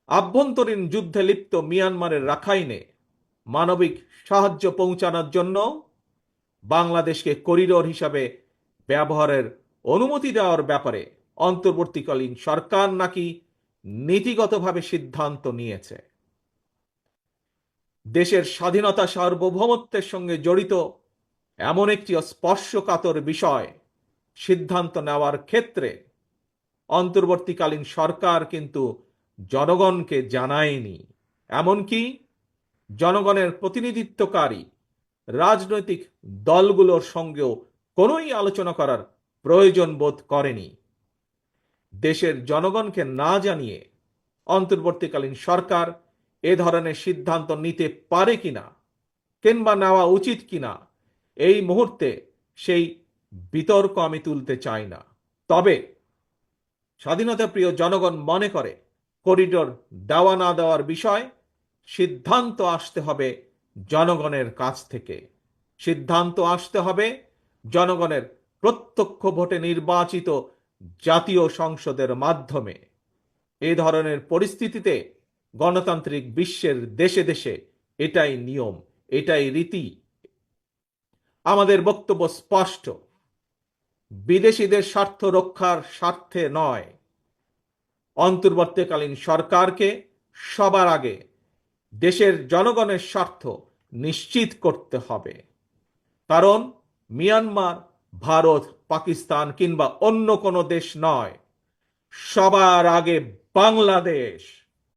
আভ্যন্তরীণ যুদ্ধে লিপ্ত মিয়ানমারের রাখাইনে মানবিক সাহায্য পৌঁছানোর জন্য বাংলাদেশকে করিডোর হিসাবে ব্যবহারের অনুমতি দেওয়ার ব্যাপারে অন্তর্বর্তীকালীন সরকার নাকি নীতিগতভাবে সিদ্ধান্ত নিয়েছে। দেশের স্বাধীনতা সার্বভৌমত্বের সঙ্গে জড়িত এমন একটি স্পর্শকাতর বিষয় সিদ্ধান্ত নেওয়ার ক্ষেত্রে অন্তর্বর্তীকালীন সরকার কিন্তু জনগণকে জানায়নি, এমনকি জনগণের প্রতিনিধিত্বকারী রাজনৈতিক দলগুলোর সঙ্গেও কোনোই আলোচনা করার প্রয়োজন বোধ করেনি। দেশের জনগণকে না জানিয়ে অন্তর্বর্তীকালীন সরকার এ ধরনের সিদ্ধান্ত নিতে পারে কিনা কিংবা নেওয়া উচিত কিনা এই মুহূর্তে সেই বিতর্ক আমি তুলতে চাই না। তবে স্বাধীনতা প্রিয় জনগণ মনে করে করিডোর দেওয়া না দেওয়ার বিষয় সিদ্ধান্ত আসতে হবে জনগণের কাছ থেকে। সিদ্ধান্ত আসতে হবে জনগণের প্রত্যক্ষ ভোটে নির্বাচিত জাতীয় সংসদের মাধ্যমে। এই ধরনের পরিস্থিতিতে গণতান্ত্রিক বিশ্বের দেশে দেশে এটাই নিয়ম, এটাই রীতি। আমাদের বক্তব্য স্পষ্ট, বিদেশিদের স্বার্থ রক্ষার স্বার্থে নয়, অন্তর্বর্তীকালীন সরকারকে সবার আগে দেশের জনগণের স্বার্থ নিশ্চিত করতে হবে। কারণ মিয়ানমার, ভারত, পাকিস্তান কিংবা অন্য কোনো দেশ নয়, সবার আগে বাংলাদেশ।